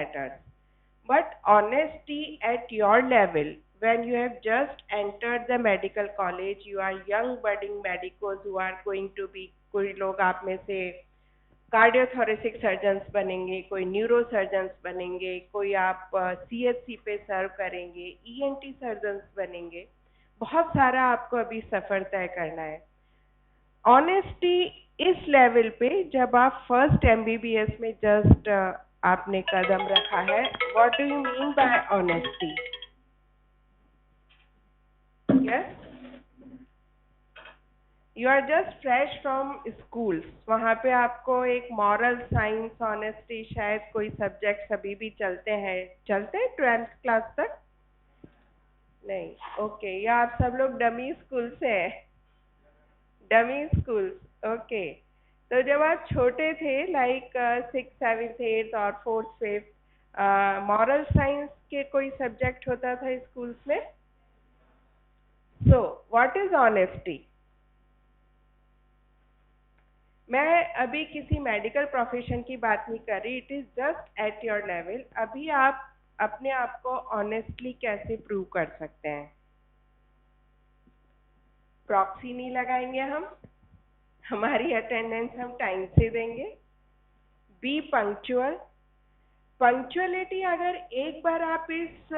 matters. But honesty at your level, when you have just entered the medical college, you are young budding medicos who are going to be, कोई लोग आप में से cardiothoracic surgeons बनेंगे, कोई neuro surgeons बनेंगे, कोई आप CHC पे सर्व करेंगे, ENT सर्जन्स बनेंगे. बहुत सारा आपको अभी सफ़र तय करना है. ऑनेस्टी इस लेवल पे जब आप फर्स्ट MBBS में जस्ट आपने कदम रखा है, what do you mean by honesty? Yes, you are just fresh from school. वहाँ पे आपको एक मॉरल साइंस ऑनेस्टी शायद कोई सब्जेक्ट अभी भी चलते हैं 12th क्लास तक नहीं? ओके, या आप सब लोग डमी स्कूल से हैं? Dummy school, okay. तो जब आप छोटे थे लाइक 6th 7th 8th और 4th 5th, मॉरल साइंस के कोई सब्जेक्ट होता था स्कूल्स में? सो व्हाट इज ऑनेस्टी? मैं अभी किसी मेडिकल प्रोफेशन की बात नहीं कर रही, it is just at your level. अभी आप अपने आप को ऑनेस्टली कैसे प्रूव कर सकते हैं? प्रॉक्सी नहीं लगाएंगे हम, हमारी अटेंडेंस हम टाइम से देंगे. B punctual. पंक्चुअलिटी अगर एक बार आप इस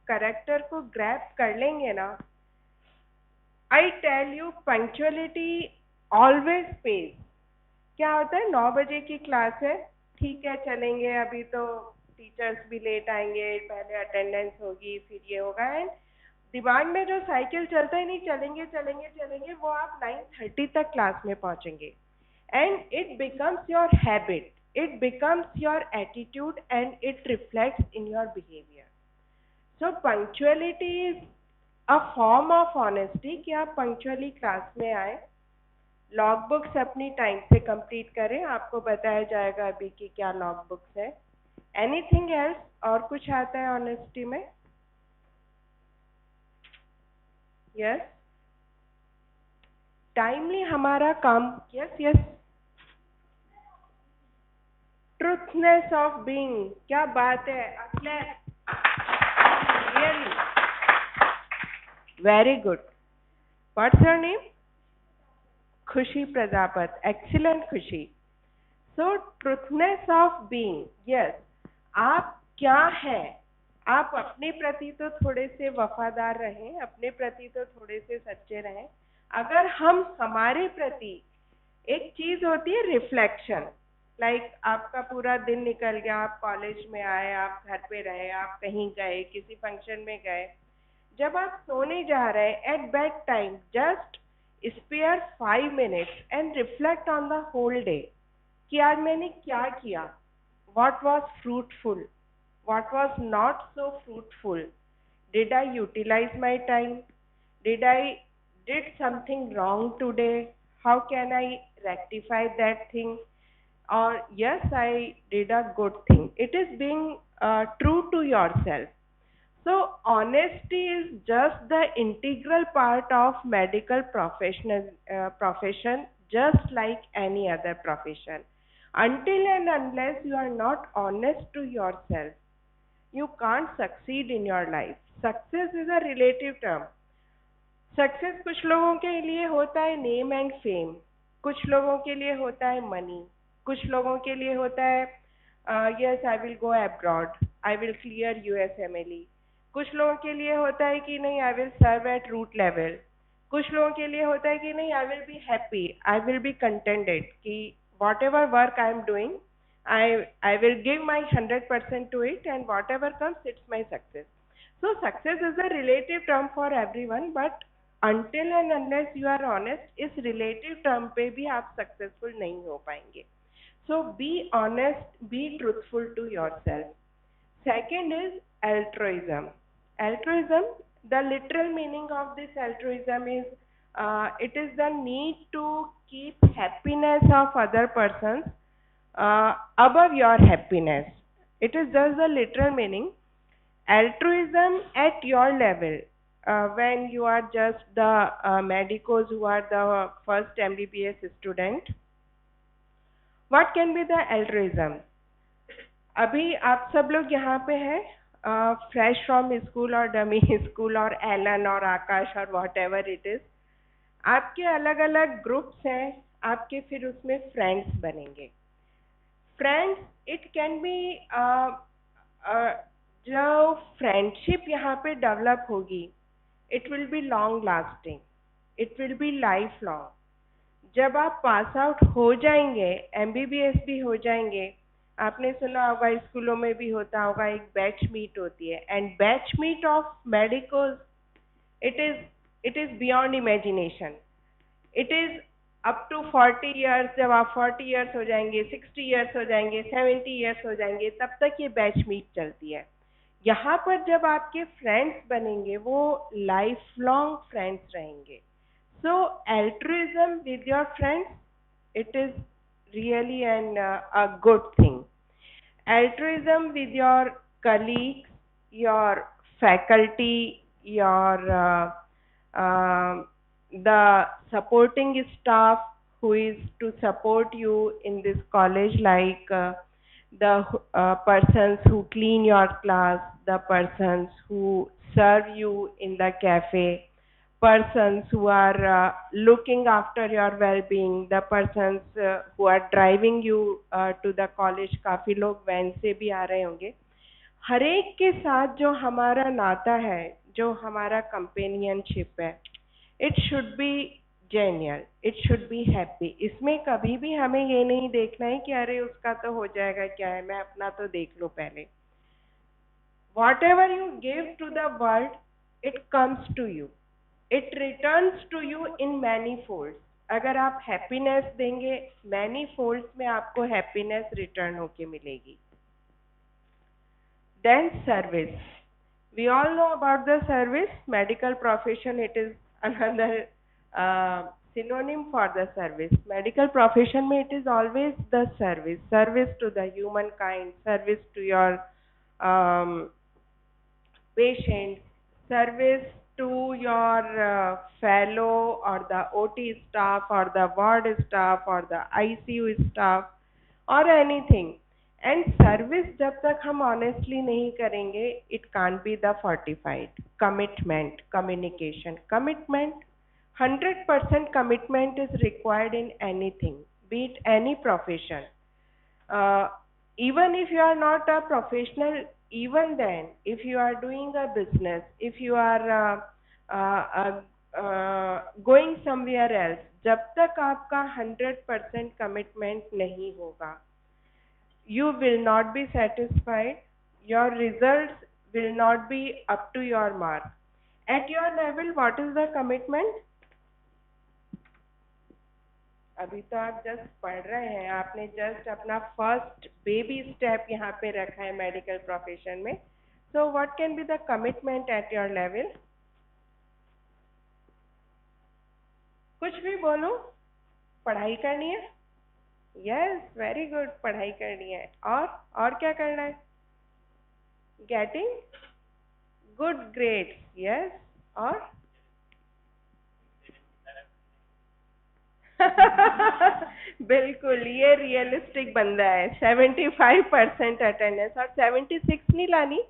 करेक्टर को ग्रैब कर लेंगे ना, I tell you punctuality always pays. क्या होता है, 9 बजे की क्लास है, ठीक है चलेंगे, अभी तो टीचर्स भी लेट आएंगे, पहले अटेंडेंस होगी फिर ये होगा, एंड दिमाग में जो साइकिल चलता है, नहीं चलेंगे चलेंगे चलेंगे, वो आप 9:30 तक क्लास में पहुंचेंगे. And it becomes your habit, it becomes your attitude and it reflects in your behaviour. So punctuality is a form of honesty कि आप पंक्चुअली क्लास में आए, लॉग बुक्स अपनी टाइम से कंप्लीट करें. आपको बताया जाएगा अभी कि क्या लॉग बुक्स है. Anything else? और कुछ आता है ऑनेस्टी में? यस, टाइमली हमारा काम. Yes yes, truthness of being. क्या बात है Akhil, really very good. What's your name? Khushi Prajapat. Excellent Khushi. So truthness of being, yes, आप क्या हैं? आप अपने प्रति तो थोड़े से वफादार रहें, अपने प्रति तो थोड़े से सच्चे रहें. अगर हम हमारे प्रति, एक चीज होती है रिफ्लेक्शन, लाइक आपका पूरा दिन निकल गया, आप कॉलेज में आए, आप घर पे रहे, आप कहीं गए, किसी फंक्शन में गए, जब आप सोने जा रहे हैं, at bed time just spare 5 minutes and reflect on the whole day कि आज मैंने क्या किया. What was fruitful? What was not so fruitful? Did I utilize my time? Did something wrong today? How can I rectify that thing? Or yes, I did a good thing. It is being true to yourself. So honesty is just the integral part of medical profession, just like any other profession. Until and unless you are not honest to yourself, you can't succeed in your life. Success is a relative term. Success कुछ लोगों के लिए होता है name and fame, कुछ लोगों के लिए होता है मनी, कुछ लोगों के लिए होता है yes I will go abroad, I will clear USMLE. कुछ लोगों के लिए होता है कि नहीं I will serve at root level. कुछ लोगों के लिए होता है कि नहीं I will be happy, I will be contented कि whatever work I am doing, I will give my 100% to it, and whatever comes, it's my success. So success is a relative term for everyone, but until and unless you are honest, इस relative term पे भी आप successful नहीं हो पाएंगे. So be honest, be truthful to yourself. Second is altruism. Altruism, the literal meaning of this altruism is it is the need to keep happiness of other persons above your happiness. It is just the literal meaning. Altruism at your level, when you are just the medicos who are the first MBBS student, what can be the altruism? अभी आप सब लोग यहाँ पे हैं, fresh from school और dummy school और Elon और आकाश और वॉट एवर इट इज। आपके अलग अलग ग्रुप्स हैं, आपके फिर उसमें फ्रेंड्स बनेंगे। फ्रेंड्स, इट कैन बी, जो फ्रेंडशिप यहाँ पे डेवलप होगी, it will be long lasting, it will be life long. जब आप पास आउट हो जाएंगे, एमबीबीएस भी हो जाएंगे, आपने सुना होगा स्कूलों में भी होता होगा, एक बैच मीट होती है, and batch meet of medical, it is it is beyond imagination. It is up to 40 years. जब आप 40 ईयर्स हो जाएंगे, 60 ईयर्स हो जाएंगे, 70 ईयर्स हो जाएंगे, तब तक ये बैच मीट चलती है। यहाँ पर जब आपके फ्रेंड्स बनेंगे, वो लाइफ लॉन्ग फ्रेंड्स रहेंगे। So altruism with your friends, it is really a good thing. Altruism with your colleagues, your faculty, your the supporting staff who is to support you in this college, like the persons who clean your class, the persons who serve you in the cafe, persons who are looking after your well-being, the persons who are driving you to the college। काफी लोग van से भी आ रहे होंगे। हर एक के साथ जो हमारा नाता है, जो हमारा कंपेनियनशिप है, it should be genuine, it should be happy. इसमें कभी भी हमें ये नहीं देखना है कि अरे उसका तो हो जाएगा, क्या है, मैं अपना तो देख लूं पहले। Whatever you give to the world, it comes to you, it returns to you in many folds. अगर आप हैप्पीनेस देंगे, मैनी फोल्ड्स में आपको हैप्पीनेस रिटर्न होके मिलेगी। Then service. We all know about the service. Medical profession, it is another synonym for the service. Medical profession mein it is always the service. Service to the humankind, service to your um, patients, service to your fellow or the OT staff or the ward staff or the ICU staff or anything। And service जब तक हम honestly नहीं करेंगे, it can't be the fortified. Commitment, communication, commitment, 100% commitment is required in anything, B it any profession. Even if you are not a professional, even then, if you are doing a business, if you are going somewhere else, जब तक आपका 100% commitment नहीं होगा, you will not be satisfied, your results will not be up to your mark। At your level, what is the commitment? अभी तो आप just पढ़ रहे हैं, आपने जस्ट अपना फर्स्ट बेबी स्टेप यहाँ पे रखा है मेडिकल प्रोफेशन में। So what can be the commitment at your level? कुछ भी बोलो। पढ़ाई करनी है? यस, वेरी गुड, पढ़ाई करनी है। और क्या करना है? Getting good grades, yes. और बिल्कुल, ये रियलिस्टिक बंदा है। 75% अटेंडेंस, और 76 नहीं लानी।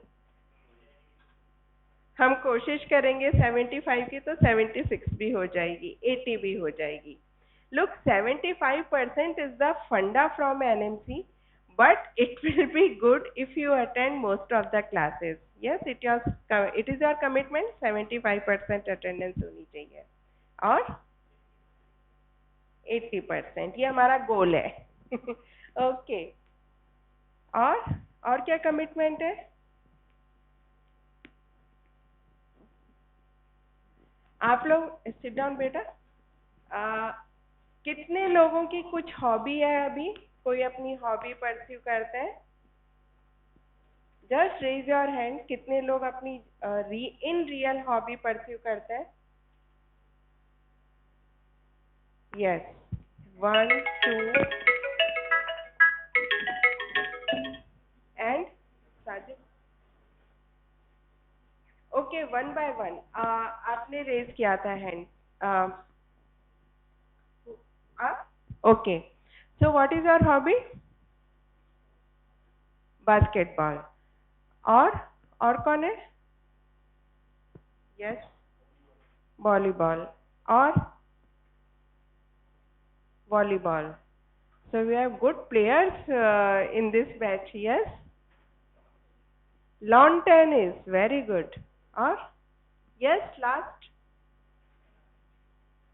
हम कोशिश करेंगे 75 की, तो 76 भी हो जाएगी, 80 भी हो जाएगी। Look, 75% is the funda from NMC, but it will be good if you attend most of the classes. Yes, it is your commitment, 75% attendance होनी चाहिए, और 80%, ये हमारा गोल है। ओके, और क्या कमिटमेंट है? आप लोग सिट डाउन बेटा। कितने लोगों की कुछ हॉबी है? अभी कोई अपनी हॉबी परस्यू करते हैं? Just raise your hand. कितने लोग अपनी इन रियल हॉबी परस्यू करते हैं? Yes, 1 2 and Sajid. Okay, 1 by 1 आपने रेज किया था hand. Okay, so what is your hobby? Basketball. और कौन है? यस, वॉलीबॉल और volleyball. So we have good players in this batch. Yes, lawn tennis, very good. Or yes, last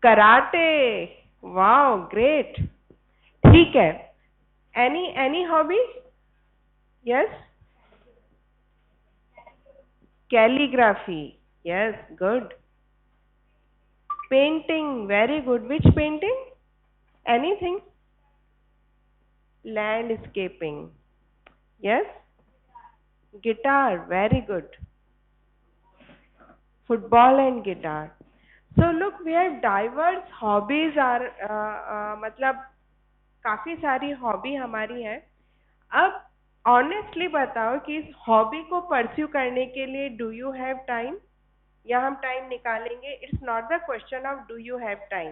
karate. Wow, great. ठीक है. Any hobby? Yes, calligraphy. Yes, good. Painting, very good. Which painting? Anything? Landscaping. Yes. Guitar, very good. Football and guitar. So look, we have diverse hobbies are मतलब काफी सारी hobby हमारी है। अब honestly बताओ कि इस हॉबी को परस्यू करने के लिए डू यू हैव टाइम, या हम टाइम निकालेंगे? It's not the question of do you have time,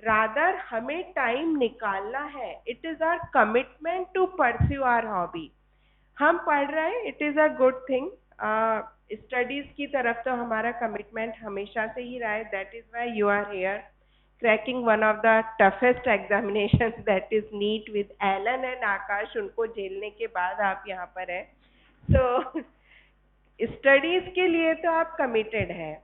rather हमें टाइम निकालना है। It is our commitment to pursue our hobby. हम पढ़ रहे हैं, it is a good thing. Studies की तरफ तो हमारा कमिटमेंट हमेशा से ही रहा है। That is why you are here cracking one of the toughest examination, that is NEET with Allen and Aakash. उनको झेलने के बाद आप यहाँ पर हैं। तो स्टडीज के लिए तो आप कमिटेड हैं,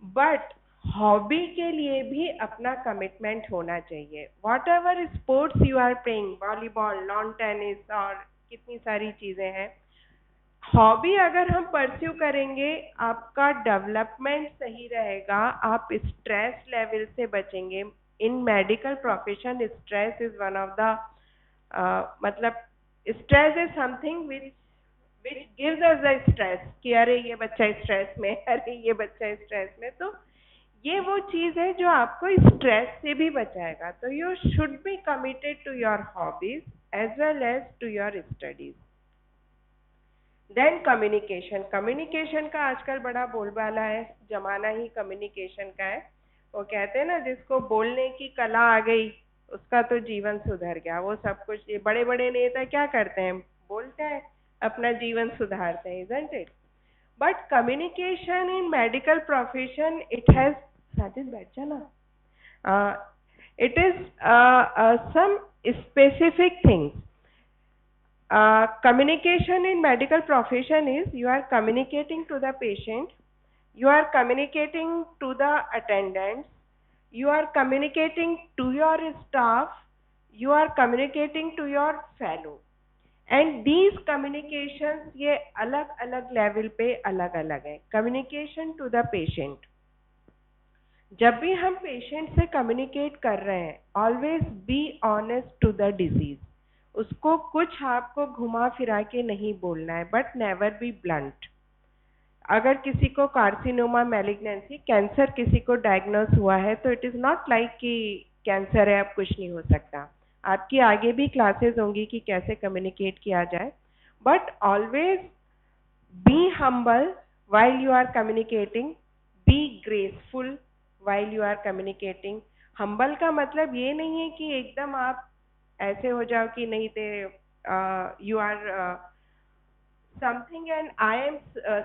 बट हॉबी के लिए भी अपना कमिटमेंट होना चाहिए। Whatever sports you are playing, volleyball, lawn tennis और कितनी सारी चीजें हैं, हॉबी अगर हम परस्यू करेंगे आपका डेवलपमेंट सही रहेगा, आप स्ट्रेस लेवल से बचेंगे। In medical profession stress is one of the मतलब stress is something which gives us the stress कि अरे ये बच्चा स्ट्रेस में, अरे ये बच्चा स्ट्रेस में। तो ये वो चीज है जो आपको स्ट्रेस से भी बचाएगा। तो you should be committed to your hobbies as well as to your studies. Then communication. Communication का आजकल बड़ा बोलबाला है, जमाना ही कम्युनिकेशन का है। वो कहते हैं ना, जिसको बोलने की कला आ गई उसका तो जीवन सुधर गया। वो सब कुछ, ये बड़े बड़े नेता क्या करते हैं, बोलते हैं, अपना जीवन सुधारते हैं, isn't it? But communication in medical profession, it has, Sajid बैठ जाना, it is some specific things. Communication in medical profession is you are communicating to the patient, you are communicating to the attendants, you are communicating to your staff, you are communicating to your fellow, and these communications ये अलग अलग level पे अलग अलग है। Communication to the patient, जब भी हम पेशेंट से कम्युनिकेट कर रहे हैं, always be honest to the disease. उसको कुछ आपको घुमा फिरा के नहीं बोलना है, बट नेवर बी ब्लंट। अगर किसी को कार्सिनोमा, मैलिग्नेंसी, कैंसर किसी को डायग्नोस हुआ है, तो इट इज नॉट लाइक कि कैंसर है अब कुछ नहीं हो सकता। आपकी आगे भी क्लासेस होंगी कि कैसे कम्युनिकेट किया जाए, but always be humble while you are communicating, be graceful while you are communicating। Humble का मतलब ये नहीं है कि एकदम आप ऐसे हो जाओ कि नहीं ते you are something and I am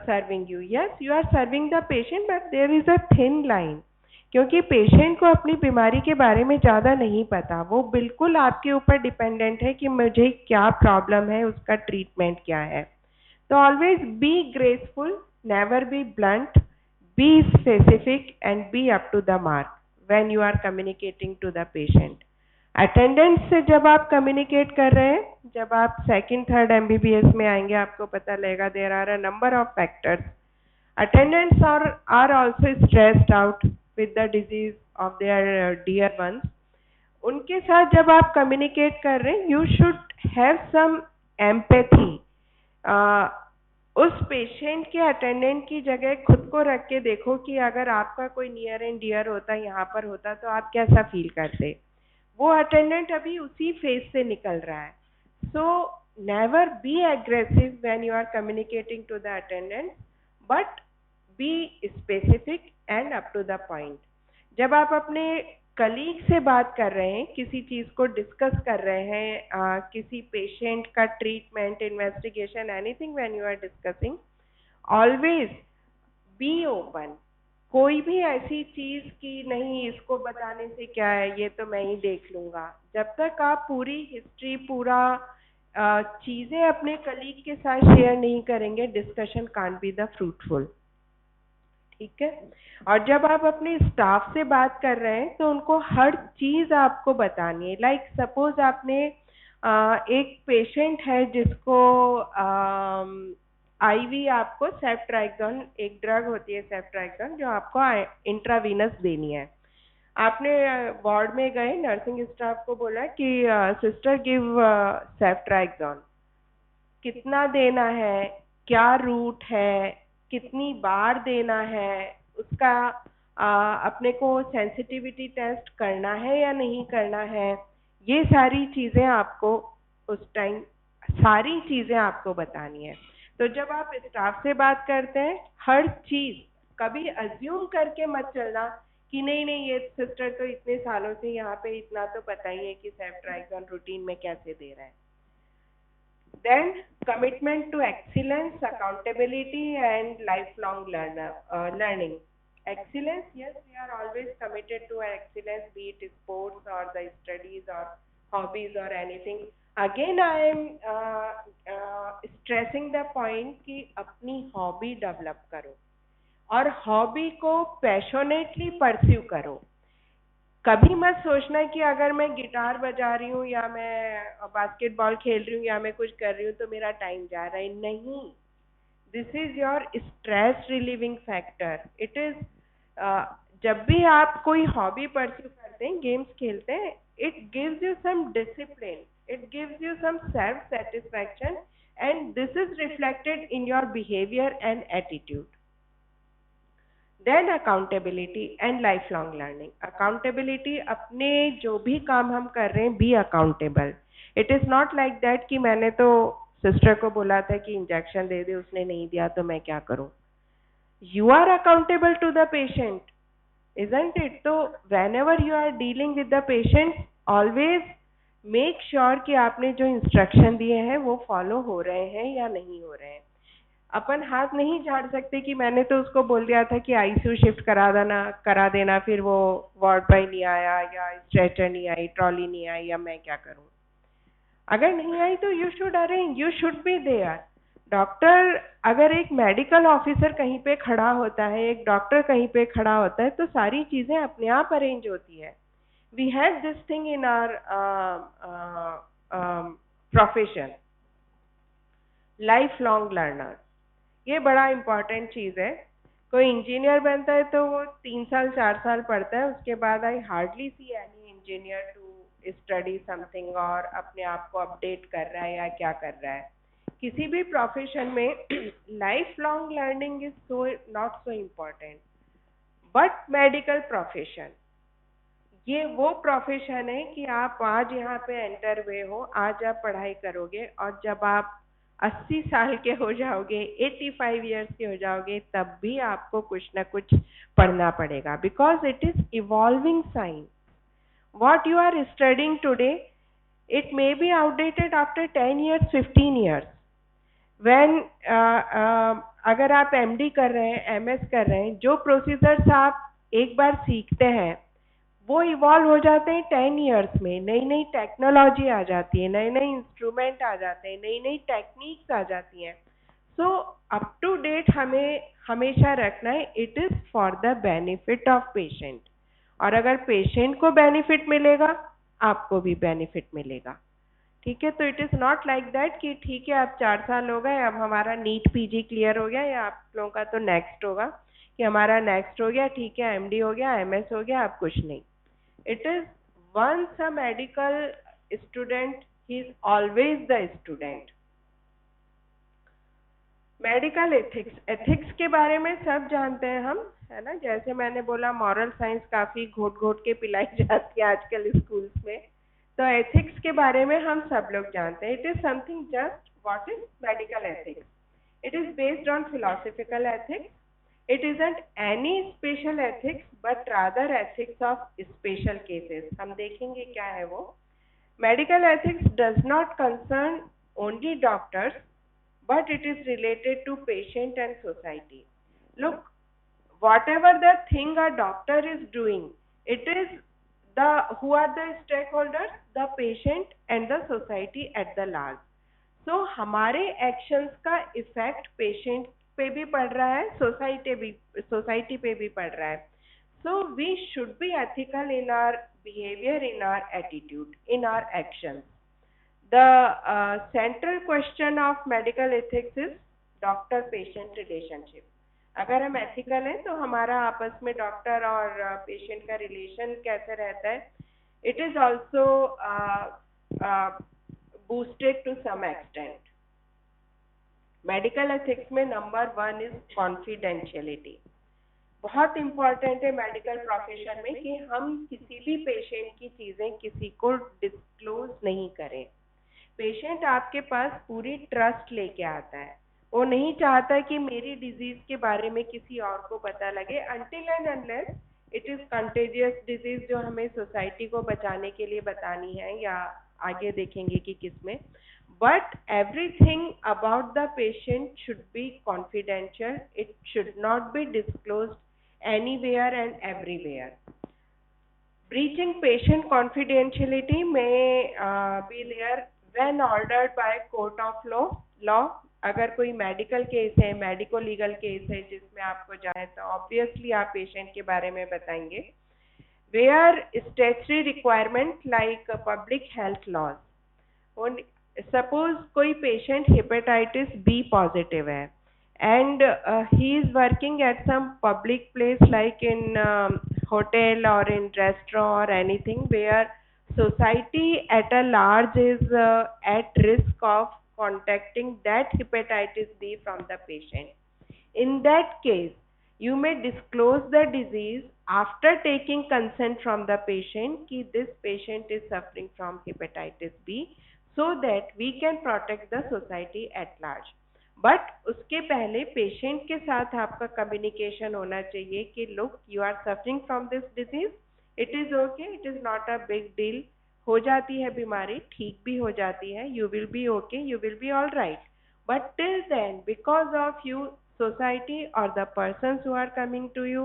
serving you। Yes, you are serving the patient, but there is a thin line, क्योंकि पेशेंट को अपनी बीमारी के बारे में ज़्यादा नहीं पता। वो बिल्कुल आपके ऊपर डिपेंडेंट है कि मुझे क्या प्रॉब्लम है, उसका ट्रीटमेंट क्या है। तो always be graceful, never be blunt, be specific and be up to the mark when you are communicating to the patient. Attendant से जब आप कम्युनिकेट कर रहे हैं, जब आप सेकंड थर्ड MBBS में आएंगे आपको पता लगेगा there are a number of factors. Attendants are also stressed out with the disease of their dear ones। उनके साथ जब आप कम्युनिकेट कर रहे हैं, you should have some empathy। उस पेशेंट के अटेंडेंट की जगह खुद को रख के देखो कि अगर आपका कोई नियर एंड डियर होता, यहाँ पर होता, तो आप कैसा फील करते। वो अटेंडेंट अभी उसी फेज से निकल रहा है। So never be aggressive when you are communicating to the attendant, but be specific and up to the point. जब आप अपने कलीग से बात कर रहे हैं, किसी चीज़ को डिस्कस कर रहे हैं, किसी पेशेंट का treatment, investigation, anything when you are discussing, always be open. कोई भी ऐसी चीज़ की नहीं इसको बताने से क्या है, ये तो मैं ही देख लूँगा। जब तक आप पूरी हिस्ट्री, पूरा चीज़ें अपने कलीग के साथ शेयर नहीं करेंगे, discussion can't be the fruitful. ठीक है। और जब आप अपने स्टाफ से बात कर रहे हैं तो उनको हर चीज़ आपको बतानी है। लाइक सपोज आपने एक पेशेंट है जिसको आईवी, आपको सेफ्ट्राइक्सोन, एक ड्रग होती है सेफ्ट्राइक्सोन, जो आपको इंट्रावीनस देनी है। आपने वार्ड में गए, नर्सिंग स्टाफ को बोला कि सिस्टर गिव सेफ्ट्राइक्सोन, कितना देना है, क्या रूट है, कितनी बार देना है, उसका अपने को सेंसिटिविटी टेस्ट करना है या नहीं करना है, ये सारी चीज़ें आपको उस टाइम, सारी चीज़ें आपको बतानी है। तो जब आप स्टाफ से बात करते हैं, हर चीज़ कभी अज्यूम करके मत चलना कि नहीं नहीं ये सिस्टर तो इतने सालों से यहाँ पे, इतना तो पता ही है कि सेफ्ट्राइक्सोन रूटीन में कैसे दे रहा है। Then commitment to excellence, accountability, and lifelong learning. Excellence, yes, we are always committed to excellence, be it sports or the studies or hobbies or anything. Again, I am stressing the point कि अपनी hobby develop करो और hobby को passionately pursue करो। कभी मत सोचना कि अगर मैं गिटार बजा रही हूँ या मैं बास्केटबॉल खेल रही हूँ या मैं कुछ कर रही हूँ तो मेरा टाइम जा रहा है। नहीं, this is your stress relieving factor. It is, जब भी आप कोई हॉबी परस्यू करते हैं, गेम्स खेलते हैं, it gives you some discipline, it gives you some self satisfaction, and this is reflected in your behaviour and attitude. Then accountability and life long learning. Accountability, अपने जो भी काम हम कर रहे हैं, be accountable. It is not like that कि मैंने तो सिस्टर को बोला था कि इंजेक्शन दे दे, उसने नहीं दिया तो मैं क्या करूं। You are accountable to the patient, isn't it? तो whenever you are dealing with the patient, always make sure कि आपने जो इंस्ट्रक्शन दिए हैं वो फॉलो हो रहे हैं या नहीं हो रहे हैं। अपन हाथ नहीं झाड़ सकते कि मैंने तो उसको बोल दिया था कि आईसीयू शिफ्ट करा देना, फिर वो वार्ड बॉय नहीं आया या स्ट्रेचर नहीं आई, ट्रॉली नहीं आई, या मैं क्या करूं। अगर नहीं आई तो you should arrange, you should be there. Doctor, अगर एक मेडिकल ऑफिसर कहीं पे खड़ा होता है, एक डॉक्टर कहीं पे खड़ा होता है, तो सारी चीजें अपने आप अरेंज होती है। We have this thing in our profession, life long learner. ये बड़ा इम्पॉर्टेंट चीज़ है। कोई इंजीनियर बनता है तो वो 3 साल 4 साल पढ़ता है, उसके बाद I hardly see any engineer to study something और अपने आप को अपडेट कर रहा है या क्या कर रहा है। किसी भी प्रोफेशन में life long learning is so not so important. But medical profession, ये वो प्रोफेशन है कि आप आज यहाँ पे एंटर हुए हो, आज आप पढ़ाई करोगे और जब आप 80 साल के हो जाओगे, 85 ईयर्स के हो जाओगे, तब भी आपको कुछ ना कुछ पढ़ना पड़ेगा, because it is evolving science. what you are studying today, it may be outdated after 10 years, 15 years. when अगर आप एमडी कर रहे हैं, एमएस कर रहे हैं, जो प्रोसीजर्स आप एक बार सीखते हैं वो इवॉल्व हो जाते हैं 10 इयर्स में। नई नई टेक्नोलॉजी आ जाती है, नए नए इंस्ट्रूमेंट आ जाते हैं, नई नई टेक्निक्स आ जाती हैं। सो अप टू डेट हमें हमेशा रखना है। It is for the benefit of patient, और अगर पेशेंट को बेनिफिट मिलेगा, आपको भी बेनिफिट मिलेगा। ठीक है। तो it is not like that कि ठीक है अब 4 साल हो गए, अब हमारा नीट पीजी क्लियर हो गया, या आप लोगों का तो नेक्स्ट होगा कि हमारा नेक्स्ट हो गया, ठीक है एमडी हो गया, एमएस हो गया, अब कुछ नहीं। It is once a medical student, he is always the student. Medical ethics, ethics के बारे में सब जानते हैं हम, है ना। जैसे मैंने बोला, मॉरल साइंस काफी घोट घोट के पिलाई जाती है आजकल स्कूल्स में, तो एथिक्स के बारे में हम सब लोग जानते हैं। It is something just what is medical ethics. It is based on philosophical ethics, It isn't any special ethics, but rather ethics of special cases. हम देखेंगे क्या है वो. Medical ethics does not concern only doctors, but it is related to patient and society. Look, whatever the thing a doctor is doing, it is the who are the stakeholders, the patient and the society at the large. So हमारे actions का effect patient पे भी पड़ रहा है, society पे भी पड़ रहा है. So we should be ethical in our behavior, in our attitude, in our actions. The central question of medical ethics is doctor patient relationship. अगर हम एथिकल हैं तो हमारा आपस में डॉक्टर और पेशेंट का रिलेशन कैसे रहता है. It is also boosted to some extent. Medical ethics में नंबर 1 इज कॉन्फिडेंशियलिटी. बहुत इंपॉर्टेंट है मेडिकल प्रोफेशन में कि हम किसी भी पेशेंट की चीज़ें किसी को डिस्क्लोज नहीं करें. पेशेंट आपके पास पूरी ट्रस्ट लेके आता है. वो नहीं चाहता कि मेरी डिजीज के बारे में किसी और को पता लगे, until and unless it is contagious disease जो हमें सोसाइटी को बचाने के लिए बतानी है, या आगे देखेंगे कि किसमें. But everything about the patient should be confidential. It should not be disclosed anywhere and everywhere. Breaching patient confidentiality may be there when ordered by court of law. अगर कोई मेडिकल केस है, मेडिको लीगल केस है जिसमें आपको जाए, तो obviously आप patient के बारे में बताएंगे. Where statutory requirement like public health laws. Suppose कोई पेशेंट हेपेटाइटिस बी पॉजिटिव है and he is working at some public place like in hotel or in restaurant or anything where society at a large is at risk of contacting that hepatitis B from the patient. In that case, you may disclose the disease after taking consent from the patient कि this patient is suffering from hepatitis B, so that we can protect the society at large. But उसके पहले patient के साथ आपका communication होना चाहिए कि look, you are suffering from this disease, it is okay, it is not a big deal. हो जाती है बीमारी, ठीक भी हो जाती है, you will be okay, you will be all right. But till then, because of you, society और the persons who are coming to you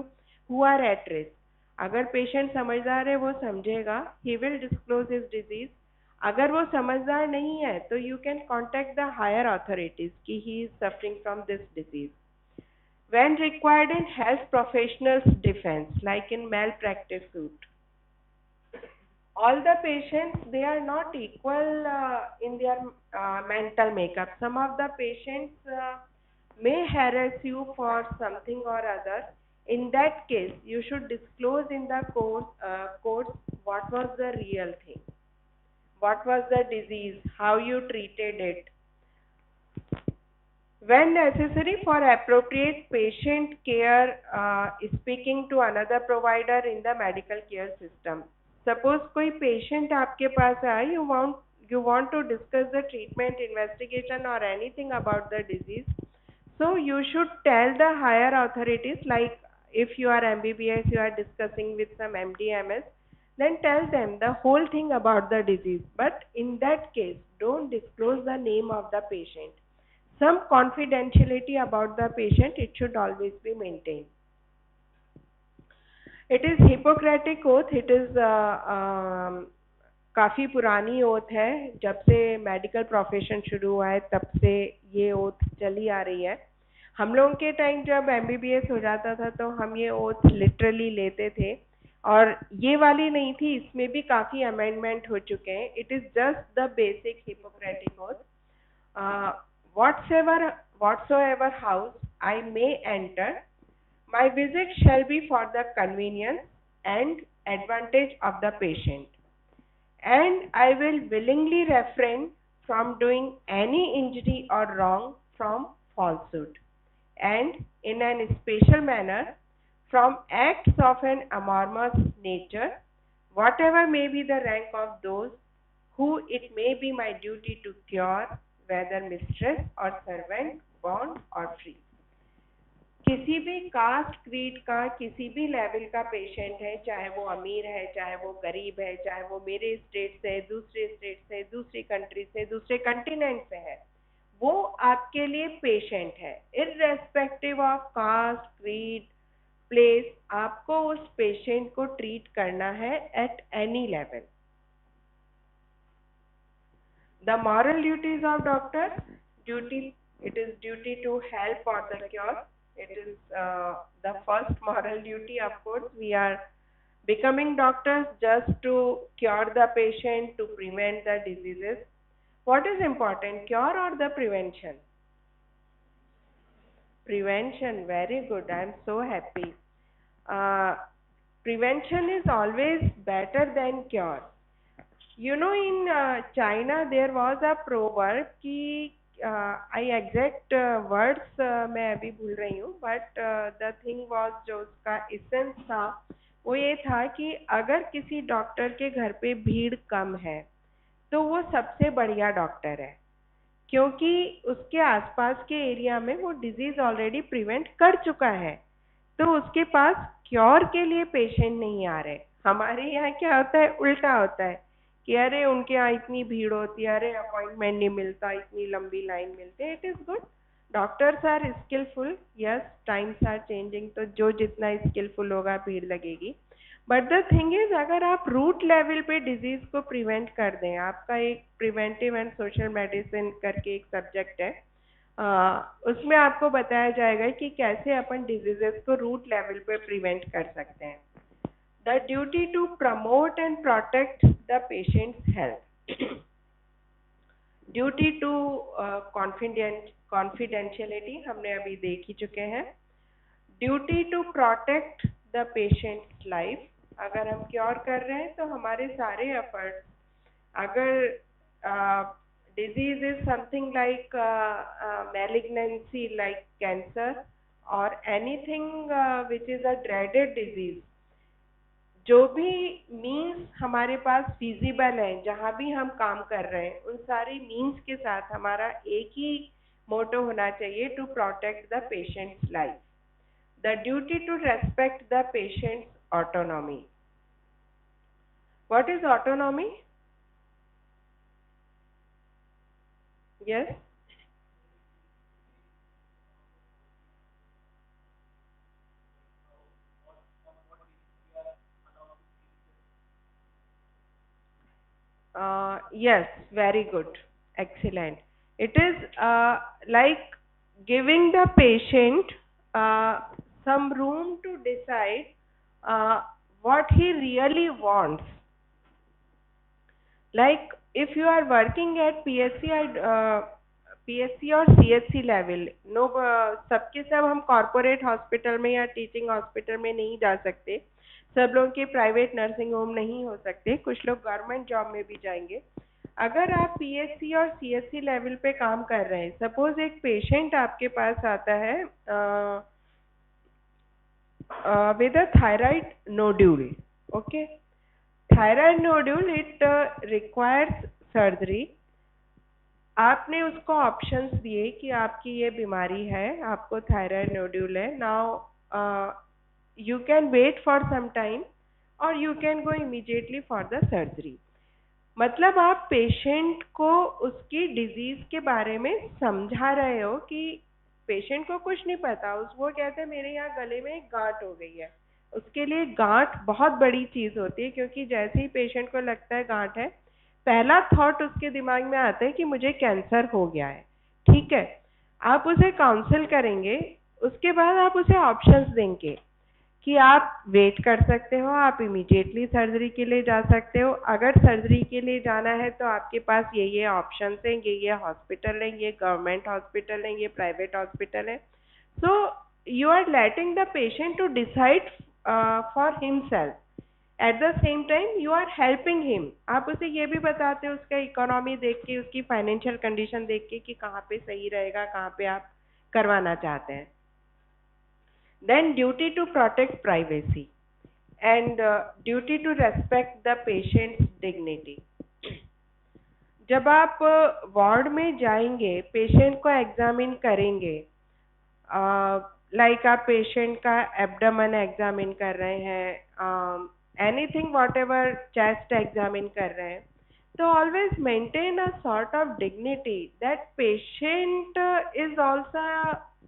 who are at risk. अगर पेशेंट समझदार है वो समझेगा, he will disclose his disease. अगर वो समझदार नहीं है तो you can contact the higher authorities कि he is suffering from this disease. when required in health professionals defense like in malpractice suit, all the patients, they are not equal in their mental makeup. Some of the patients may harass you for something or other. In that case, you should disclose in the course what was the real thing, what was the disease, how you treated it. When necessary for appropriate patient care, speaking to another provider in the medical care system. Suppose कोई patient आपके पास आए, you want to discuss the treatment, investigation or anything about the disease. So you should tell the higher authorities, like if you are MBBS, you are discussing with some MD/MS, then tell them the whole thing about the disease. But in that case, don't disclose the name of the patient. Some confidentiality about the patient, it should always be maintained. It is Hippocratic oath. It is काफ़ी पुरानी oath है. जब से medical profession शुरू हुआ है तब से ये ओथ चली आ रही है. हम लोगों के टाइम जब MBBS हो जाता था तो हम ये ओथ लिटरली लेते थे, और ये वाली नहीं थी, इसमें भी काफ़ी अमेंडमेंट हो चुके हैं. It is just the basic Hippocratic oath. whatsoever house I may enter, my visit shall be for the convenience and advantage of the patient, and I will willingly refrain from doing any injury or wrong from falsehood, and in an special manner from acts of an amorphous nature, whatever may be the rank of those who it may be my duty to cure, whether mistress or servant, bond or free. किसी भी caste creed का किसी भी level का patient है, चाहे वो अमीर है, चाहे वो गरीब है, चाहे वो मेरे स्टेट से, दूसरे स्टेट से, दूसरी कंट्री से, दूसरे कंटिनेंट से है, वो आपके लिए पेशेंट है। Irrespective of caste creed place, आपको उस पेशेंट को ट्रीट करना है at any level. The moral duties of doctors, it is duty to help or the cure. It is the first moral duty. Of course, we are becoming doctors just to cure the patient, to prevent the diseases. What is important, cure or the prevention? Prevention, very good. I am so happy. Uh, Prevention is always better than cure. You know, in China there was a proverb कि I exact words मैं अभी भूल रही हूँ, but the thing was, जो उसका essence था वो ये था कि अगर किसी डॉक्टर के घर पे भीड़ कम है तो वो सबसे बढ़िया डॉक्टर है, क्योंकि उसके आसपास के एरिया में वो डिजीज ऑलरेडी प्रिवेंट कर चुका है, तो उसके पास क्योर के लिए पेशेंट नहीं आ रहे। हमारे यहाँ क्या होता है, उल्टा होता है कि अरे उनके यहाँ इतनी भीड़ होती है, अरे अपॉइंटमेंट नहीं मिलता, इतनी लंबी लाइन मिलती है। It is good, doctors are skilful, yes, times are changing, तो जो जितना स्किलफुल होगा भीड़ लगेगी। बट द थिंग इज, अगर आप रूट लेवल पे डिजीज को प्रिवेंट कर दें, आपका एक प्रिवेंटिव एंड सोशल मेडिसिन करके एक सब्जेक्ट है, उसमें आपको बताया जाएगा कि कैसे अपन डिजीजेस को रूट लेवल पे प्रिवेंट कर सकते हैं। The duty to promote and protect the patient's health. Duty to confidentiality हमने अभी देख ही चुके हैं। Duty to protect the patient's life, अगर हम क्योर कर रहे हैं तो हमारे सारे एफर्ट्स, अगर disease is something like malignancy like cancer or anything which is a dreaded disease, जो भी मीन्स हमारे पास फिजिबल है, जहाँ भी हम काम कर रहे हैं, उन सारे मीन्स के साथ हमारा एक ही मोटो होना चाहिए, to protect the patient's life, the duty to respect the patient's autonomy. What is autonomy? Yes, yes, very good, excellent. It is like giving the patient some room to decide what he really wants. Like if you are working at PSC और CHC level, no, सबके सब हम corporate hospital में या teaching hospital में नहीं जा सकते, सब लोग के प्राइवेट नर्सिंग होम नहीं हो सकते, कुछ लोग गवर्नमेंट जॉब में भी जाएंगे। अगर आप PSC और CHC लेवल पे काम कर रहे हैं, सपोज एक पेशेंट आपके पास आता है with a thyroid nodule, okay, thyroid nodule, it requires surgery. आपने उसको ऑप्शंस दिए कि आपकी ये बीमारी है, आपको थायराइड नोड्यूल है, now you can wait for some time or you can go immediately for the surgery। मतलब आप पेशेंट को उसकी डिजीज के बारे में समझा रहे हो कि पेशेंट को कुछ नहीं पता, वो कहते हैं मेरे यहाँ गले में एक गांठ हो गई है, उसके लिए गांठ बहुत बड़ी चीज होती है, क्योंकि जैसे ही पेशेंट को लगता है गांठ है, पहला थॉट उसके दिमाग में आता है कि मुझे कैंसर हो गया है। ठीक है, आप उसे काउंसिल करेंगे, उसके बाद आप उसे ऑप्शंस देंगे कि आप वेट कर सकते हो, आप इमीडिएटली सर्जरी के लिए जा सकते हो, अगर सर्जरी के लिए जाना है तो आपके पास ये ऑप्शंस हैं, ये हॉस्पिटल है, ये गवर्नमेंट हॉस्पिटल है, ये प्राइवेट हॉस्पिटल है। So you are letting the patient to decide for himself, at the same time you are helping him. आप उसे ये भी बताते हो, उसका इकोनॉमी देख के, उसकी फाइनेंशियल कंडीशन देख के, कि कहाँ पे सही रहेगा, कहाँ पे आप करवाना चाहते हैं। Then duty to protect privacy and duty to respect the patient's dignity। जब आप वार्ड में जाएंगे, पेशेंट को एग्जामिन करेंगे, लाइक आप पेशेंट का एब्डोमेन एग्जामिन कर रहे हैं, anything what ever, chest examine कर रहे हैं, तो always maintain a sort of dignity that patient is also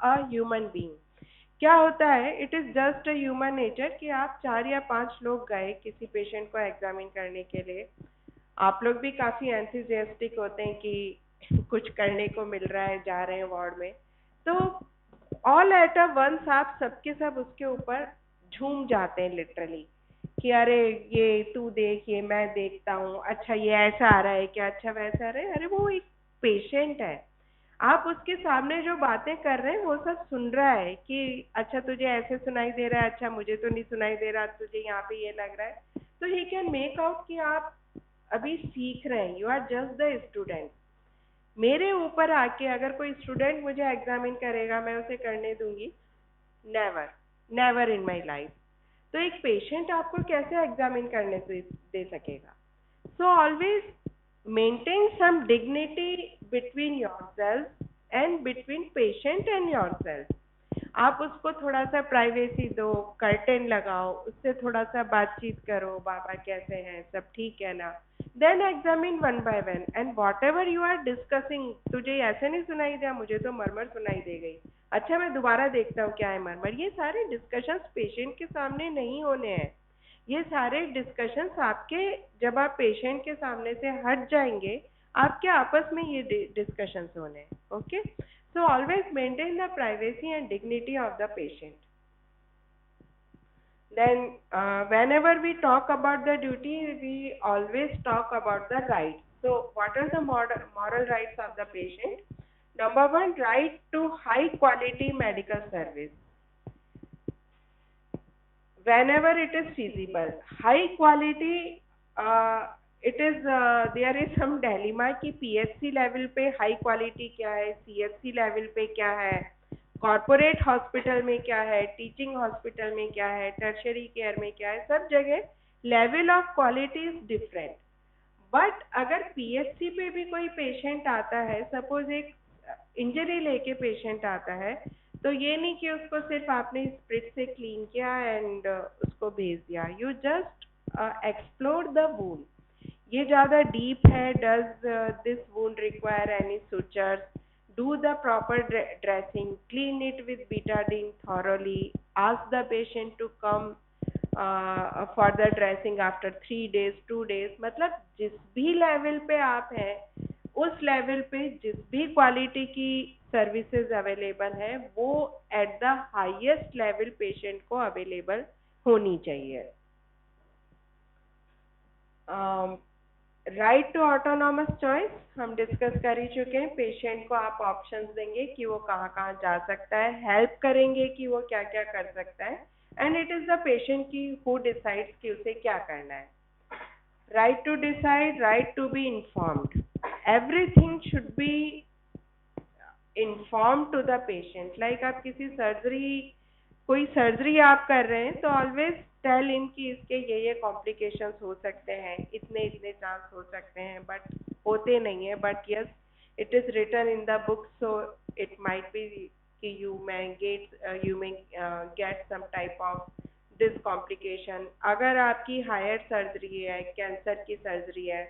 a human being. क्या होता है, it is just a human nature कि आप 4 या 5 लोग गए किसी पेशेंट को एग्जामिन करने के लिए, आप लोग भी काफी एंथुजियास्टिक होते हैं कि कुछ करने को मिल रहा है, जा रहे हैं वार्ड में, तो ऑल एट अ वंस आप सबके सब उसके ऊपर झूम जाते हैं लिटरली कि अरे ये तू देख, ये मैं देखता हूँ, अच्छा ये ऐसा आ रहा है क्या, अच्छा वैसा आ रहा है, अरे वो एक पेशेंट है, आप उसके सामने जो बातें कर रहे हैं वो सब सुन रहा है कि अच्छा तुझे ऐसे सुनाई दे रहा है, अच्छा मुझे तो नहीं सुनाई दे रहा, तुझे यहाँ पे ये लग रहा है, तो ही कैन मेक आउट कि आप अभी सीख रहे हैं, you are just the student. मेरे ऊपर आके अगर कोई स्टूडेंट मुझे एग्जामिन करेगा, मैं उसे करने दूंगी? Never, never in my life. तो एक पेशेंट आपको कैसे एग्जामिन करने दे सकेगा? So always maintain some dignity between yourself and between patient and yourself. आप उसको थोड़ा सा प्राइवेसी दो, कर्टेन लगाओ, उससे थोड़ा सा बातचीत करो, बाबा कैसे हैं, सब ठीक है ना, then examine one by one, and whatever you are discussing, तुझे ऐसे नहीं सुनाई दिया, मुझे तो मरमर सुनाई दे गई, अच्छा मैं दोबारा देखता हूँ क्या है मरमर, ये सारे डिस्कशंस पेशेंट के सामने नहीं होने हैं। ये सारे डिस्कशंस आपके, जब आप पेशेंट के सामने से हट जाएंगे, आपके आपस में ये डिस्कशंस होने हैं। Okay, so always maintain the privacy and dignity of the patient. Then whenever we talk about the duty, we always talk about the rights. So what are the moral rights of the patient? Number one, right to high quality medical service. Whenever it is feasible, high quality, it is there is some dilemma कि PHC level पे high quality क्या है, CHC level पे क्या है, corporate hospital में क्या है, टीचिंग हॉस्पिटल में क्या है, टर्शरी केयर में क्या है, सब जगह level of quality is different. But अगर पीएचसी पे भी कोई पेशेंट आता है, सपोज एक इंजरी लेके पेशेंट आता है, तो ये नहीं कि उसको सिर्फ आपने स्प्रिट से क्लीन किया एंड उसको भेज दिया, you just explore the wound, ये ज़्यादा डीप है, does this wound require any sutures, do the proper dressing, clean it with betadine thoroughly, ask the patient to come for the dressing after 3 days 2 days। मतलब जिस भी level पे आप हैं, उस लेवल पे जिस भी क्वालिटी की सर्विसेज अवेलेबल है, वो at the highest level patient को अवेलेबल होनी चाहिए। राइट टू ऑटोनॉमस चॉइस हम डिस्कस कर ही चुके हैं। पेशेंट को आप ऑप्शंस देंगे कि वो कहाँ कहाँ जा सकता है, हेल्प करेंगे कि वो क्या क्या कर सकता है, and it is the patient की हु डिसाइड्स कि उसे क्या करना है। Right to decide, right to be informed, everything should be inform to the patient. Like आप किसी कोई सर्जरी आप कर रहे हैं, तो ऑलवेज टेल इन कि इसके ये कॉम्प्लिकेशंस हो सकते हैं, इतने इतने चांस हो सकते हैं, बट होते नहीं है, but yes it is written in the book, so it might be कि you may get some type of this complication. अगर आपकी हायर सर्जरी है, कैंसर की सर्जरी है,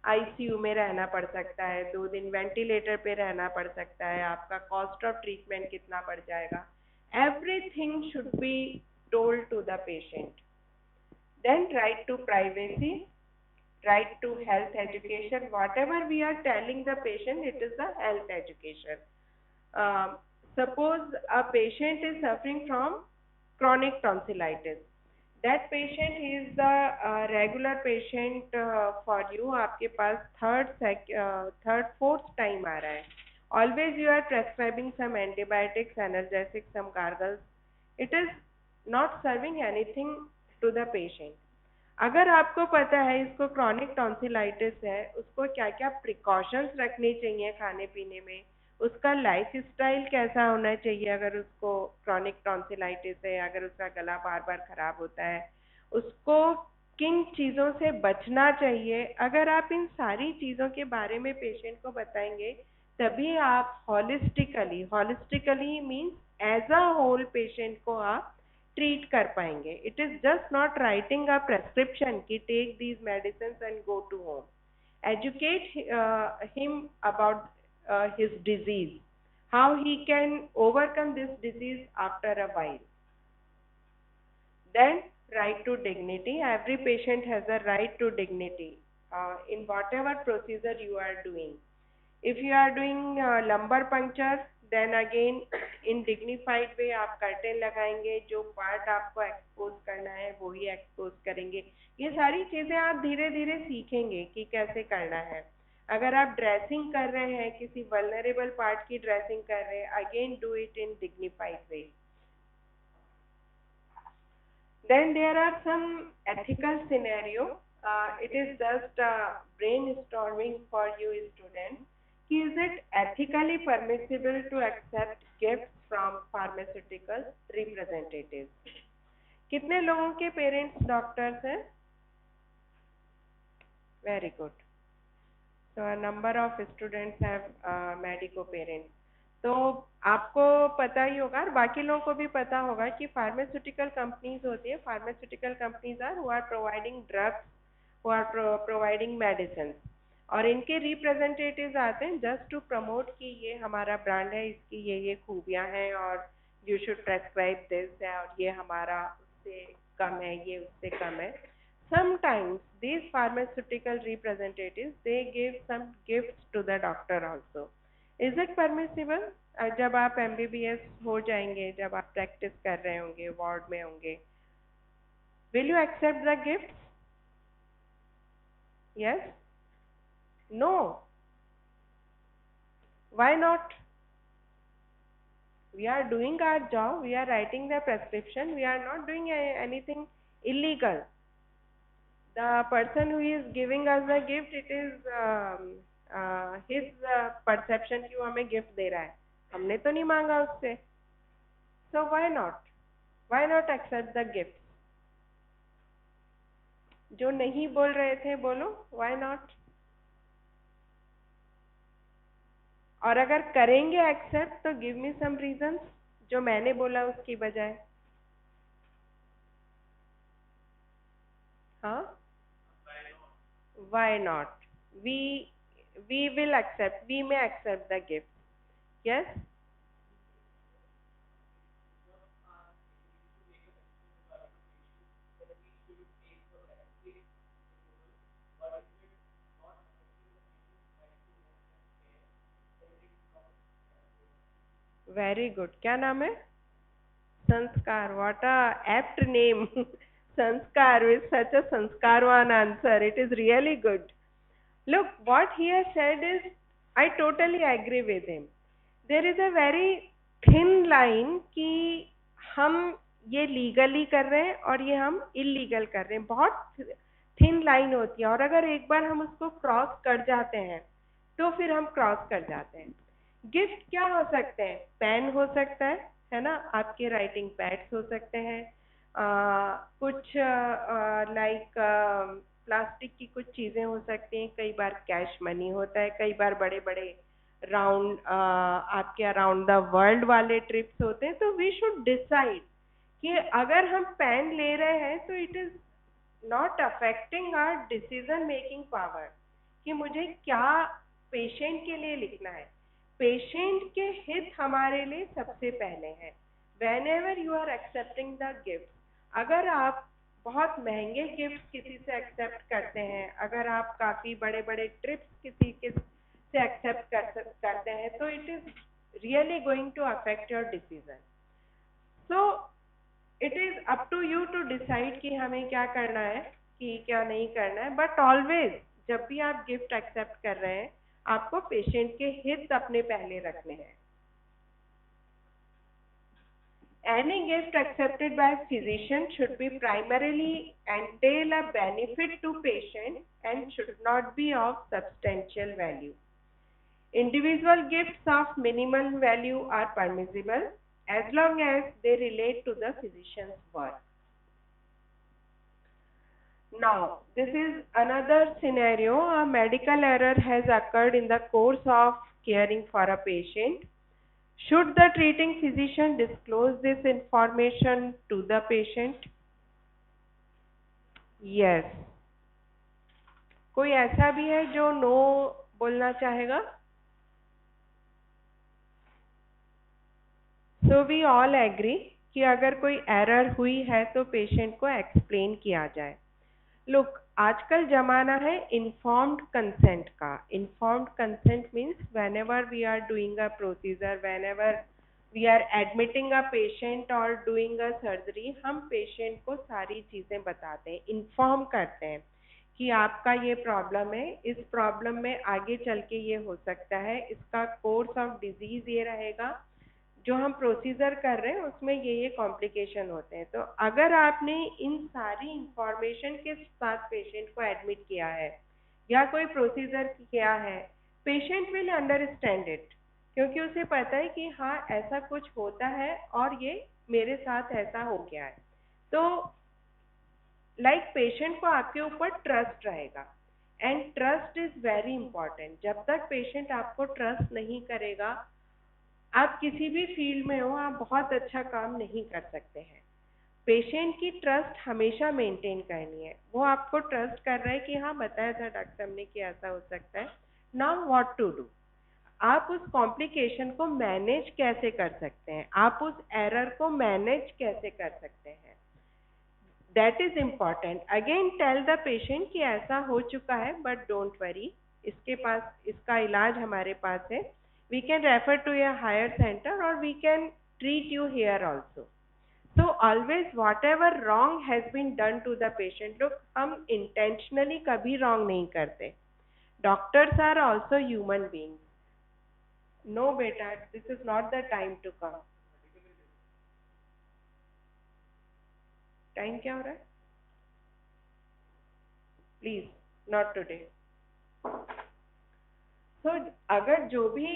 आईसीयू में रहना पड़ सकता है, 2 दिन वेंटिलेटर पे रहना पड़ सकता है, आपका कॉस्ट ऑफ ट्रीटमेंट कितना पड़ जाएगा, everything should be told to the patient। Then right to privacy, right to health education, whatever we are telling the patient, it is the health education। Suppose a patient is suffering from chronic tonsillitis, that patient is the regular patient for you, आपके पास third fourth time आ रहा है, always you are prescribing some antibiotics, analgesics, some gargles, it is not serving anything to the patient। अगर आपको पता है इसको chronic tonsillitis है, उसको क्या क्या प्रिकॉशंस रखनी चाहिए खाने पीने में, उसका लाइफ स्टाइल कैसा होना चाहिए, अगर उसको क्रॉनिक टॉन्सिलाइटिस है, अगर उसका गला बार बार खराब होता है, उसको किन चीज़ों से बचना चाहिए, अगर आप इन सारी चीज़ों के बारे में पेशेंट को बताएंगे, तभी आप holistically means as a whole patient को आप ट्रीट कर पाएंगे. It is just not writing a prescription कि take these medicine and go to home. Educate him about his disease, how he can overcome this disease after a while. Then right to dignity. Every patient has a right to dignity in whatever procedure you are doing. If you are doing lumbar puncture, then again in dignified way आप curtain लगाएंगे, जो part आपको expose करना है वो ही expose करेंगे. ये सारी चीजें आप धीरे धीरे सीखेंगे कि कैसे करना है. अगर आप ड्रेसिंग कर रहे हैं, किसी वल्नरेबल पार्ट की ड्रेसिंग कर रहे हैं, again do it in dignified way. Then there are some ethical scenario. It is just brainstorming for you students. Is it ethically permissible to accept gifts from pharmaceutical representatives? कितने लोगों के parents doctors हैं? Very good. So a number of students have medico parents. तो आपको पता ही होगा और बाकी लोगों को भी पता होगा कि फार्मास्यूटिकल कंपनीज होती है. Pharmaceutical companies are who are providing drugs, who are providing medicine, और इनके रिप्रेजेंटेटिव्स आते हैं जस्ट टू प्रमोट कि ये हमारा ब्रांड है, इसकी ये खूबियां हैं और यू शुड प्रेस्क्राइब दिस है, और ये हमारा उससे कम है, ये उससे कम है. Sometimes these pharmaceutical representatives, they give some gifts to the doctor also. Is it permissible? जब आप MBBS हो जाएंगे, जब आप प्रैक्टिस कर रहे होंगे, वार्ड में होंगे, will you accept the gifts? Yes? No? Why not? We are doing our job, we are writing the prescription, we are not doing anything illegal. The person who is giving us the gift, it is his perception कि वो हमें gift दे रहा है, हमने तो नहीं मांगा उससे. So why not accept the gift? जो नहीं बोल रहे थे बोलो, why not? और अगर करेंगे एक्सेप्ट तो गिव मी सम रीजंस जो मैंने बोला उसकी बजाय. हाँ, why not? We will accept, we may accept the gift. Yes? Very good. क्या नाम है? संस्कार. What a apt name. Sanskar is such a Sanskarwan answer. It is really good. Look, what he has said is, I totally agree with him. There is a very thin line कि हम ये legally कर रहे हैं और ये हम illegal कर रहे हैं. बहुत थिन लाइन होती है, और अगर एक बार हम उसको क्रॉस कर जाते हैं तो फिर हम क्रॉस कर जाते हैं. गिफ्ट क्या हो सकते हैं? पेन हो सकता है ना, आपके राइटिंग पैड्स हो सकते हैं, कुछ लाइक प्लास्टिक की कुछ चीजें हो सकती हैं, कई बार कैश मनी होता है, कई बार बड़े बड़े राउंड आपके अराउंड द वर्ल्ड वाले ट्रिप्स होते हैं. तो वी शुड डिसाइड कि अगर हम पेन ले रहे हैं तो it is not affecting our decision making power, कि मुझे क्या पेशेंट के लिए लिखना है. पेशेंट के हित हमारे लिए सबसे पहले है. Whenever you are accepting the gift, अगर आप बहुत महंगे गिफ्ट किसी से एक्सेप्ट करते हैं, अगर आप काफी बड़े बड़े ट्रिप्स किसी के से एक्सेप्ट करते हैं, तो it is really going to affect your decision. So it is up to you to decide कि हमें क्या करना है, कि क्या नहीं करना है. बट ऑलवेज जब भी आप गिफ्ट एक्सेप्ट कर रहे हैं, आपको पेशेंट के हित अपने पहले रखने हैं. Any gift accepted by physician should be primarily entail a benefit to patient and should not be of substantial value. Individual gifts of minimal value are permissible as long as they relate to the physician's work. Now, this is another scenario. A medical error has occurred in the course of caring for a patient. Should the treating physician disclose this information to the patient? Yes. कोई ऐसा भी है जो no बोलना चाहेगा? So we all agree कि अगर कोई एरर हुई है तो पेशेंट को एक्सप्लेन किया जाए. लुक, आजकल जमाना है इन्फॉर्म्ड कंसेंट का. Informed consent means when we are doing a procedure, when we are admitting a patient और डूइंग अ सर्जरी, हम पेशेंट को सारी चीज़ें बताते हैं, इन्फॉर्म करते हैं कि आपका ये प्रॉब्लम है, इस प्रॉब्लम में आगे चल के ये हो सकता है, इसका कोर्स ऑफ डिजीज ये रहेगा, जो हम प्रोसीजर कर रहे हैं उसमें ये कॉम्प्लिकेशन होते हैं. तो अगर आपने इन सारी इंफॉर्मेशन के साथ पेशेंट को एडमिट किया है या कोई प्रोसीजर किया है, पेशेंट विल अंडरस्टैंड इट, क्योंकि उसे पता है कि हाँ ऐसा कुछ होता है और ये मेरे साथ ऐसा हो गया है. तो लाइक पेशेंट को आपके ऊपर ट्रस्ट रहेगा, and trust is very important. जब तक पेशेंट आपको ट्रस्ट नहीं करेगा, आप किसी भी फील्ड में हो, आप बहुत अच्छा काम नहीं कर सकते हैं. पेशेंट की ट्रस्ट हमेशा मेंटेन करनी है. वो आपको ट्रस्ट कर रहा है कि हाँ बताया था डॉक्टर साहब ने कि ऐसा हो सकता है, नाउ व्हाट टू डू. आप उस कॉम्प्लिकेशन को मैनेज कैसे कर सकते हैं, आप उस एरर को मैनेज कैसे कर सकते हैं, that is important. Again tell the patient कि ऐसा हो चुका है बट डोंट वरी, इसके पास इसका इलाज हमारे पास है. We can refer to a higher center or we can treat you here also. So always whatever wrong has been done to the patient, look, हम intentionally कभी wrong नहीं करते. Doctors are also human beings. No beta, this is not the time to come. Time क्या हो रहा है? Please, not today. तो अगर जो भी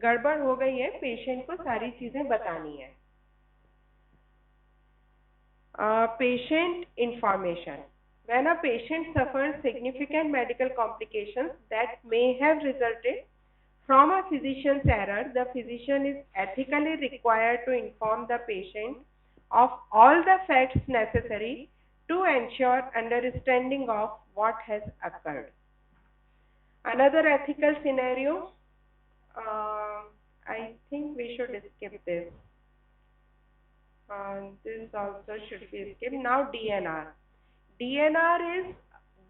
गड़बड़ हो गई है, पेशेंट को सारी चीजें बतानी है. Patient information. When a patient suffers significant medical complications that may have resulted from a physician's error, the physician is ethically required to inform the patient of all the facts necessary to ensure understanding of what has occurred. Another ethical scenario, I think we should skip this. This also should be skipped. Now DNR. DNR is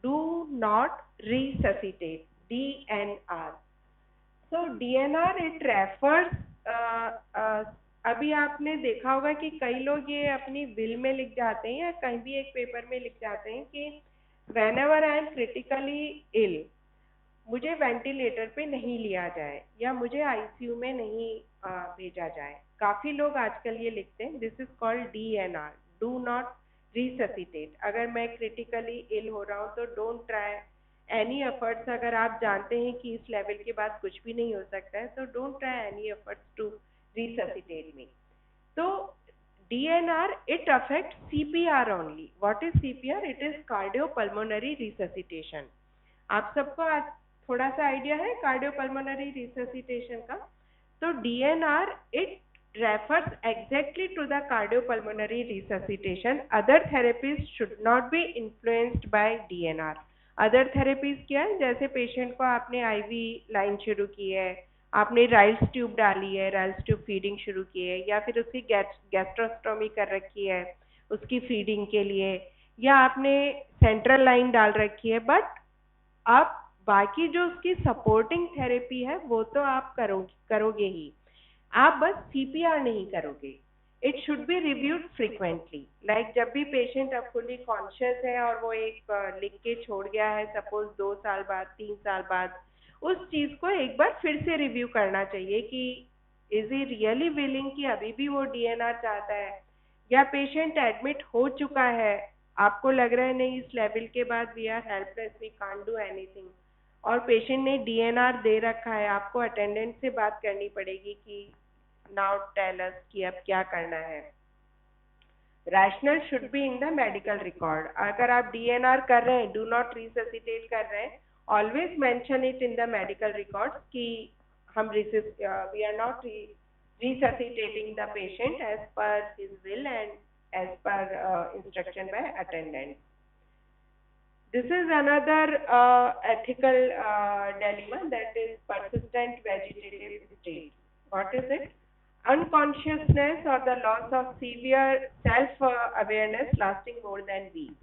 do not resuscitate. DNR. So DNR it refers. अभी आपने देखा होगा कि कई लोग ये अपनी will में लिख जाते हैं या कहीं भी एक पेपर में लिख जाते हैं कि whenever I am critically ill, मुझे वेंटिलेटर पे नहीं लिया जाए या मुझे आईसीयू में नहीं भेजा जाए. काफ़ी लोग आजकल ये लिखते हैं. This is called DNR, do not resuscitate. अगर मैं क्रिटिकली इल हो रहा हूँ तो डोंट ट्राई एनी एफर्ट्स. अगर आप जानते हैं कि इस लेवल के बाद कुछ भी नहीं हो सकता है तो don't try any efforts to resuscitate me. तो DNR it affects CPR only. What is CPR? It is cardiopulmonary resuscitation. आप सबको आज थोड़ा सा आइडिया है कार्डियोपल्मोनरी रिससिटेशन का. तो DNR it refers exactly to the cardiopulmonary resuscitation. Other therapies should not be influenced by DNR. Other therapies क्या है, जैसे पेशेंट को आपने IV लाइन शुरू की है, आपने राइल्स ट्यूब डाली है, राइल्स ट्यूब फीडिंग शुरू की है, या फिर उसकी गैस्ट्रोस्टोमी कर रखी है उसकी फीडिंग के लिए, या आपने सेंट्रल लाइन डाल रखी है, बट आप बाकी जो उसकी सपोर्टिंग थेरेपी है वो तो आप करोगे ही, आप बस CPR नहीं करोगे. It should be reviewed frequently. Like जब भी पेशेंट अब फुली कॉन्शियस है और वो एक लिख के छोड़ गया है, सपोज 2 साल बाद 3 साल बाद, उस चीज़ को एक बार फिर से रिव्यू करना चाहिए कि इज ही रियली विलिंग कि अभी भी वो DNR चाहता है, या पेशेंट एडमिट हो चुका है, आपको लग रहा है नहीं इस लेवल के बाद we are helpless, we can't do anything, और पेशेंट ने DNR दे रखा है, आपको अटेंडेंट से बात करनी पड़ेगी कि नाउ टेल अस कि अब क्या करना है. Rational should be in the medical record. अगर आप DNR कर रहे हैं, डू नॉट रिससिटेट कर रहे हैं, always mention it in the medical record कि हम we are not resuscitating the patient as per his will and as per instruction by attendant. This is another ethical dilemma, that is persistent vegetative state. What is it? Unconsciousness or the loss of severe self awareness lasting more than weeks.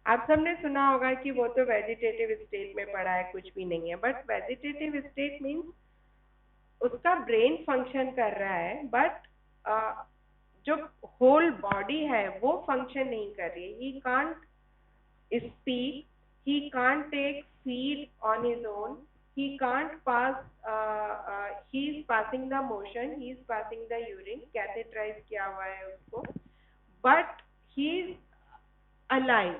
आप सबने सुना होगा कि वो तो vegetative state में पड़ा है, कुछ भी नहीं है, बट वेजिटेटिव स्टेट मीन्स उसका ब्रेन फंक्शन कर रहा है, बट जो होल बॉडी है वो फंक्शन नहीं कर रही है. He can't speak, he can't take feed on his own, he can't pass, he's passing the motion, he's passing the urine, catheterized किया हुआ है उसको, but he's alive,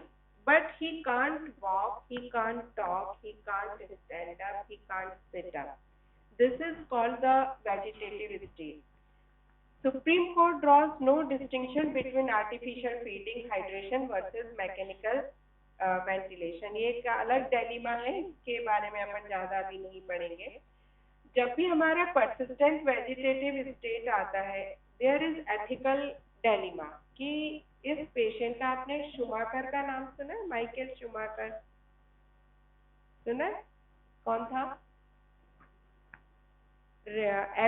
but he can't walk, he can't talk, he can't stand up, he can't sit up. This is called the vegetative state. Supreme Court draws no distinction between artificial feeding, hydration versus mechanical ventilation. ये एक अलग dilemma है, इसके बारे में अपन ज़्यादा अभी नहीं पढ़ेंगे. जब भी हमारा परसिस्टेंट वेजिटेटिव स्टेट आता है, देयर इज एथिकल डिलेमा कि इस पेशेंट का, आपने शूमाकर का नाम सुना है? माइकल शूमाकर सुना है? कौन था?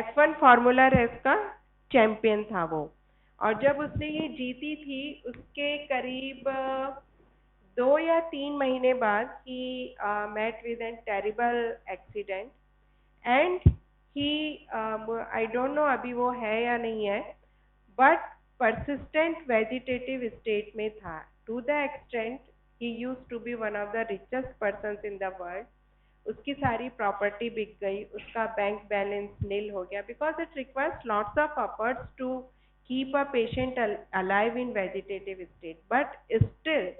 F1 फार्मूला रेस का चैंपियन था वो. और जब उसने ये जीती थी, उसके करीब 2 या 3 महीने बाद ही met with a terrible accident and he I don't know अभी वो है या नहीं है, but persistent vegetative state में था, to the extent he used to be one of the richest persons in the world. उसकी सारी प्रॉपर्टी बिक गई, उसका बैंक बैलेंस नील हो गया, because it requires lots of efforts to keep a patient alive in vegetative state. But still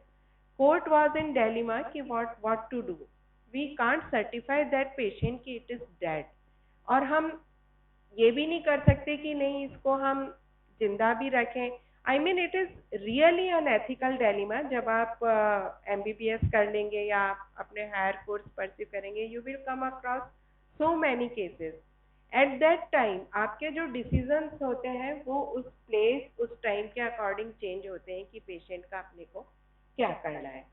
court was in dilemma कि what to do. We can't certify that patient कि it is dead, और हम ये भी नहीं कर सकते कि नहीं इसको हम जिंदा भी रखें. I mean it is really an ethical dilemma. जब आप MBBS कर लेंगे या अपने हायर कोर्स परस्यू करेंगे, you will come across so many cases. At that time आपके जो डिसीजंस होते हैं वो उस प्लेस, उस टाइम के अकॉर्डिंग चेंज होते हैं कि पेशेंट का अपने को क्या करना है.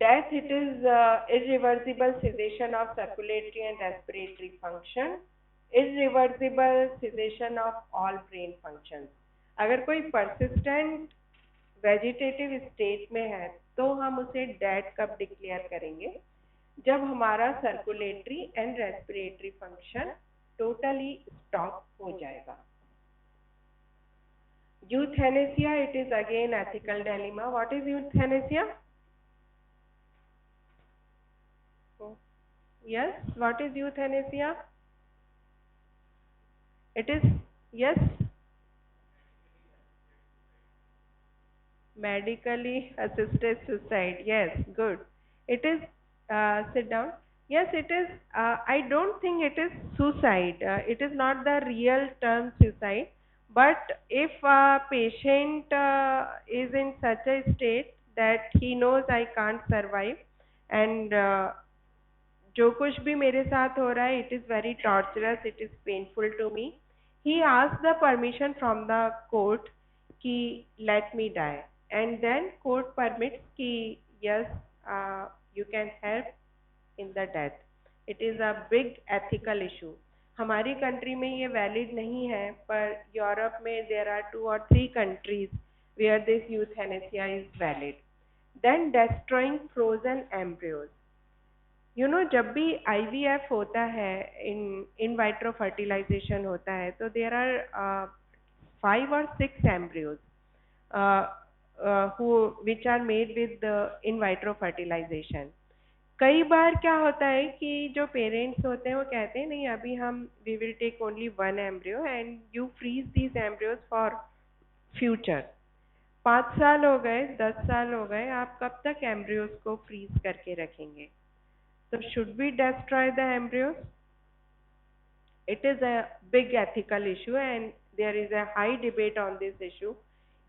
Death, it is irreversible cessation of circulatory and respiratory function, irreversible cessation of all brain functions. अगर कोई persistent vegetative state में है तो हम उसे dead कब डिक्लेयर करेंगे? जब हमारा circulatory and respiratory function totally stop हो जाएगा. Euthanasia, it is again ethical dilemma. What is euthanasia? Yes, what is euthanasia? It is, yes, medically assisted suicide. Yes, good. It is, sit down. Yes, it is, I don't think it is suicide. It is not the real term suicide. But if a patient is in such a state that he knows I can't survive and जो कुछ भी मेरे साथ हो रहा है, it is very torturous, it is painful to me, he asked the permission from the court कि let me die, and then court permits कि yes, you can help in the death. It is a big ethical issue. हमारी country में ये valid नहीं है, पर Europe में there are 2 or 3 countries where this euthanasia is valid. Then destroying frozen embryos. You know, जब भी IVF होता है, in vitro fertilization होता है, तो there are 5 or 6 embryos which are made with the in vitro fertilization. कई बार क्या होता है कि जो पेरेंट्स होते हैं वो कहते हैं नहीं, अभी हम we will take only 1 embryo and you freeze these embryos for future. 5 साल हो गए, 10 साल हो गए, आप कब तक एम्ब्रियोज को फ्रीज करके रखेंगे? So should we destroy the embryos? It is a big ethical issue and there is a high debate on this issue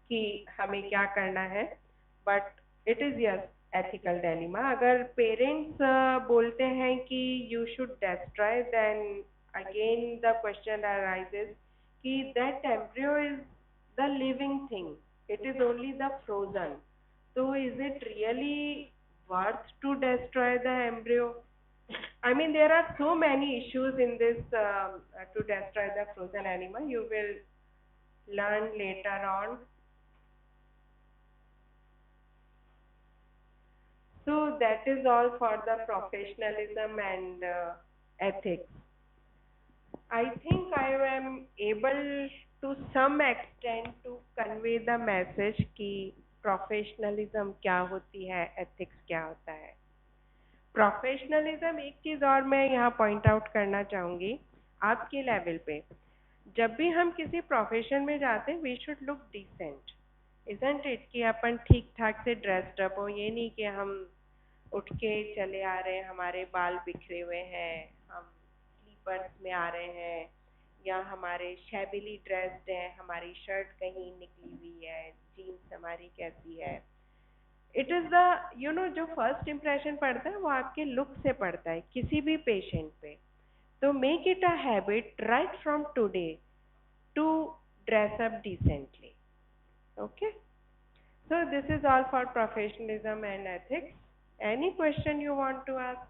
कि हमें क्या करना है, but it is yes ethical dilemma. अगर parents बोलते हैं कि you should destroy, then again the question arises कि that embryo is the living thing. It is only the frozen. So is it really worth to destroy the embryo? I mean, there are so many issues in this to destroy the frozen animal. You will learn later on. So that is all for the professionalism and ethics. I think I am able to some extent to convey the message कि professionalism क्या होती है, ethics क्या होता है. Professionalism एक चीज़ और मैं यहाँ पॉइंट आउट करना चाहूँगी आपके लेवल पे. जब भी हम किसी प्रोफेशन में जाते हैं we should look decent, isn't it, कि अपन ठीक ठाक से ड्रेस्ड अप हो. ये नहीं कि हम उठ के चले आ रहे हैं, हमारे बाल बिखरे हुए हैं, हम स्लीपर्स में आ रहे हैं, या हमारे शैबिली ड्रेस्ड हैं, हमारी शर्ट कहीं निकली हुई है, जीन्स हमारी कैसी है. इट इज़ द जो फर्स्ट इम्प्रेशन पड़ता है वो आपके लुक से पड़ता है किसी भी पेशेंट पे. तो make it a habit right from today to dress up decently. Okay, so this is all for professionalism and ethics. Any question you want to ask?